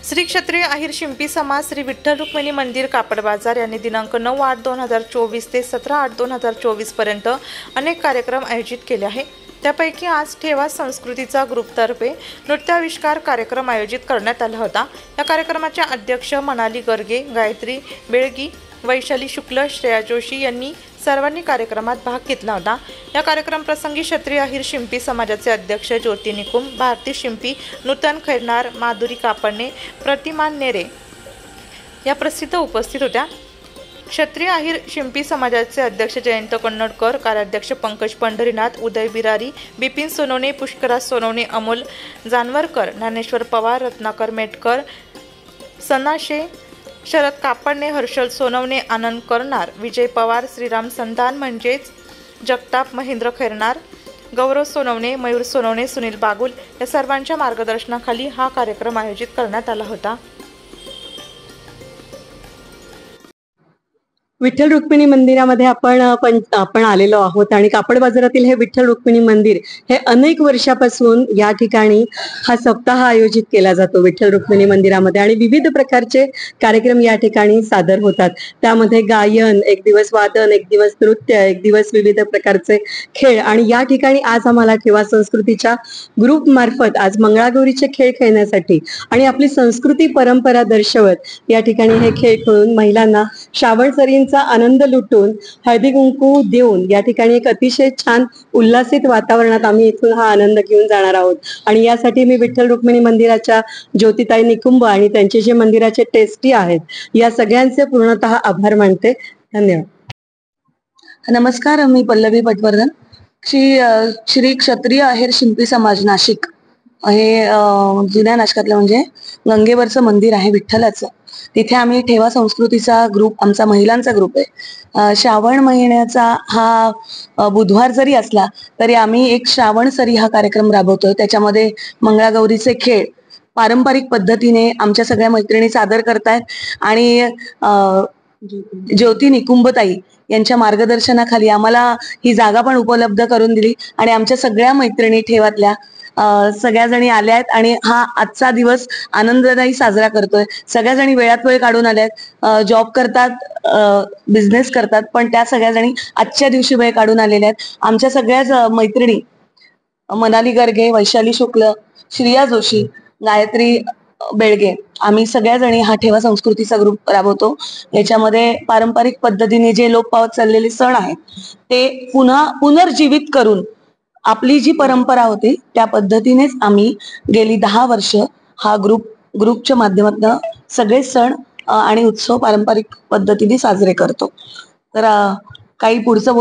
श्री क्षत्रिय अहिर शिंपी समाज श्री विठ्ठल रुक्मिणी मंदिर कापड बाजार यांनी दिनांक 9/8/2024 ते 17/8/2024 पर्यंत अनेक कार्यक्रम आयोजित केले आहे। त्यापैकी आज ठेवा संस्कृतीचा ग्रुपतर्फे नृत्याविष्कार कार्यक्रम आयोजित करण्यात आला होता। या कार्यक्रमाच्या अध्यक्ष मनाली गर्गे, गायत्री बेळगी, वैशाली शुक्ल, श्रेया जोशी यांनी सर्वांनी कार्यक्रमात भाग घेतला होता। या कार्यक्रम प्रसंगी क्षत्रिय अहिर शिंपी समाजाचे अध्यक्ष ज्योती निकुंभ, भारती शिंपी, नूतन खैरनार, माधुरी कापडणे, प्रतिमा नेरे या प्रसिद्ध उपस्थित होत्या। क्षत्रिय अहिर शिंपी समाजाचे अध्यक्ष जयंत कन्नडकर, कार्याध्यक्ष पंकज पंढरीनाथ, उदय बिरारी, बिपिन सोनवणे, पुष्कराज सोनवणे, अमोल जानवरकर, ज्ञानेश्वर पवार, रत्नाकर मेटकर, सनाशे, शरद कापडणे, हर्षल सोनवणे, आनंद करणार, विजय पवार, श्रीराम संधान म्हणजेच जगताप, महेंद्र खैरनार, गौरव सोनवणे, मयूर सोनवणे, सुनील बागुल या सर्वांच्या मार्गदर्शनाखाली हा कार्यक्रम आयोजित करण्यात आला होता। विठ्ठल रुक्मिणी मंदिरामध्ये आपण आलेलो आहोत आणि कापड बाजारातील हे विठ्ठल रुक्मिणी मंदिर हे अनेक वर्षापासून या ठिकाणी हा सप्ताह आयोजित केला जातो विठ्ठल रुक्मिणी मंदिरामध्ये आणि विविध प्रकारचे कार्यक्रम या ठिकाणी सादर होतात। त्यामध्ये गायन, एक दिवस वादन, एक दिवस नृत्य, एक दिवस विविध प्रकारचे खेळ आणि या ठिकाणी आज आम्हाला ठेवा संस्कृतीच्या ग्रुप मार्फत आज मंगळागौरीचे खेळ खेळण्यासाठी आणि आपली संस्कृती परंपरा दर्शवत या ठिकाणी हे खेळ खेळून महिलांना श्रावण सरींचा आनंद लुटून हळदी कुंकू देऊन या ठिकाणी एक अतिशय छान उल्हासित वातावरणात आम्ही इथून हा आनंद घेऊन जाणार आहोत। आणि यासाठी मी विठ्ठल रुक्मिणी मंदिराच्या ज्योतिताई निकुंभ आणि त्यांचे जे मंदिराचे ट्रस्टी आहेत या सगळ्यांचे पूर्णतः आभार मानते। धन्यवाद। नमस्कार, मी पल्लवी पटवर्धन, श्री क्षत्रिय अहिर शिंपी समाज नाशिक हे जुन्या नाशकातलं म्हणजे गंगेवरचं मंदिर आहे विठ्ठलाचं। तिथे आम्ही ठेवा संस्कृतीचा ग्रुप, आमचा महिलांचा ग्रुप आहे। श्रावण महिन्याचा हा बुधवार जरी असला तरी आम्ही एक श्रावण सरी हा कार्यक्रम राबवतोय। त्याच्यामध्ये मंगळागौरीचे खेळ पारंपरिक पद्धतीने आमच्या सगळ्या मैत्रिणी सादर करतायत आणि ज्योती निकुंभताई यांच्या मार्गदर्शनाखाली आम्हाला ही जागा पण उपलब्ध करून दिली आणि आमच्या सगळ्या मैत्रिणी ठेवातल्या सगळ्या जणी आल्या आहेत आणि हा आजचा दिवस आनंददायी साजरा करतोय। सगळ्या जणी वेळात वेळ काढून आल्यात, जॉब करतात, बिझनेस करतात, पण त्या सगळ्या जणी आजच्या दिवशी वेळ काढून आलेल्या आहेत। आमच्या सगळ्याच मैत्रिणी मनाली गर्गे, वैशाली शुक्ल, श्रेया जोशी, गायत्री बेळगे, आम्ही सगळ्या जणी हा ठेवा संस्कृतीचा ग्रुप राबवतो। याच्यामध्ये पारंपरिक पद्धतीने जे लोप पावत चाललेले सण आहेत ते पुनर्जीवित करून आपली जी परंपरा होती त्या पद्धतीनेच आम्ही गेली 10 वर्ष हा ग्रुपच्या माध्यमातून सगळे सण आणि उत्सव पारंपरिक पद्धतीने साजरे करतो। तर काही पुढचं